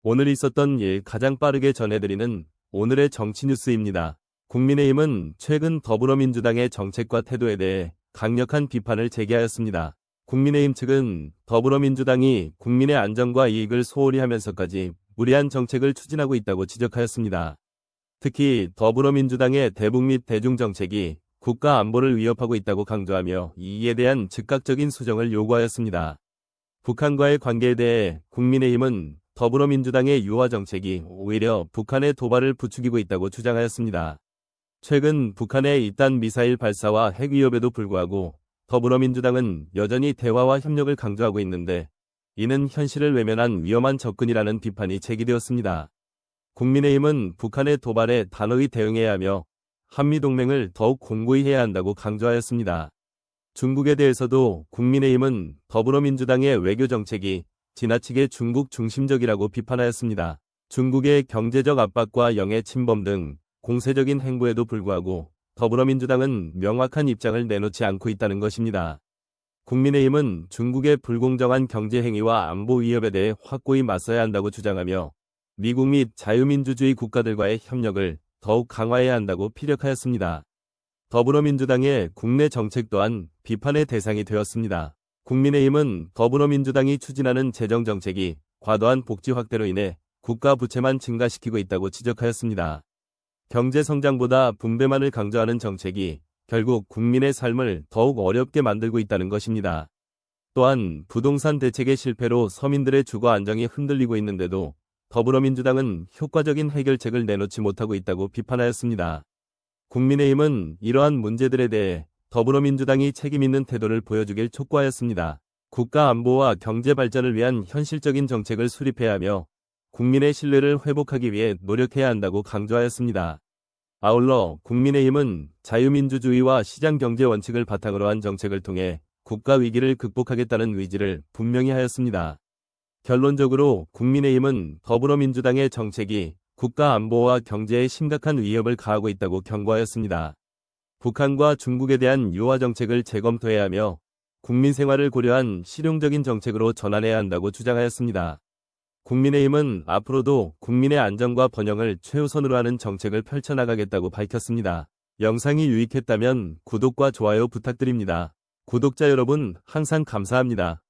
오늘 있었던 일 가장 빠르게 전해드리는 오늘의 정치 뉴스입니다. 국민의힘은 최근 더불어민주당의 정책과 태도에 대해 강력한 비판을 제기하였습니다. 국민의힘 측은 더불어민주당이 국민의 안전과 이익을 소홀히 하면서까지 무리한 정책을 추진하고 있다고 지적하였습니다. 특히 더불어민주당의 대북 및 대중정책이 국가 안보를 위협하고 있다고 강조하며 이에 대한 즉각적인 수정을 요구하였습니다. 북한과의 관계에 대해 국민의힘은 더불어민주당의 유화 정책이 오히려 북한의 도발을 부추기고 있다고 주장하였습니다. 최근 북한의 잇단 미사일 발사와 핵 위협에도 불구하고 더불어민주당은 여전히 대화와 협력을 강조하고 있는데 이는 현실을 외면한 위험한 접근이라는 비판이 제기되었습니다. 국민의힘은 북한의 도발에 단호히 대응해야 하며 한미동맹을 더욱 공고히 해야 한다고 강조하였습니다. 중국에 대해서도 국민의힘은 더불어민주당의 외교정책이 지나치게 중국 중심적이라고 비판하였습니다. 중국의 경제적 압박과 영해 침범 등 공세적인 행보에도 불구하고 더불어민주당은 명확한 입장을 내놓지 않고 있다는 것입니다. 국민의힘은 중국의 불공정한 경제 행위와 안보 위협에 대해 확고히 맞서야 한다고 주장하며 미국 및 자유민주주의 국가들과의 협력을 더욱 강화해야 한다고 피력하였습니다. 더불어민주당의 국내 정책 또한 비판의 대상이 되었습니다. 국민의힘은 더불어민주당이 추진하는 재정정책이 과도한 복지 확대로 인해 국가 부채만 증가시키고 있다고 지적하였습니다. 경제성장보다 분배만을 강조하는 정책이 결국 국민의 삶을 더욱 어렵게 만들고 있다는 것입니다. 또한 부동산 대책의 실패로 서민들의 주거 안정이 흔들리고 있는데도 더불어민주당은 효과적인 해결책을 내놓지 못하고 있다고 비판하였습니다. 국민의힘은 이러한 문제들에 대해 더불어민주당이 책임있는 태도를 보여주길 촉구하였습니다. 국가 안보와 경제 발전을 위한 현실적인 정책을 수립해야 하며 국민의 신뢰를 회복하기 위해 노력해야 한다고 강조하였습니다. 아울러 국민의힘은 자유민주주의와 시장경제 원칙을 바탕으로 한 정책을 통해 국가 위기를 극복하겠다는 의지를 분명히 하였습니다. 결론적으로 국민의힘은 더불어민주당의 정책이 국가 안보와 경제에 심각한 위협을 가하고 있다고 경고하였습니다. 북한과 중국에 대한 유화 정책을 재검토해야 하며 국민 생활을 고려한 실용적인 정책으로 전환해야 한다고 주장하였습니다. 국민의힘은 앞으로도 국민의 안전과 번영을 최우선으로 하는 정책을 펼쳐나가겠다고 밝혔습니다. 영상이 유익했다면 구독과 좋아요 부탁드립니다. 구독자 여러분 항상 감사합니다.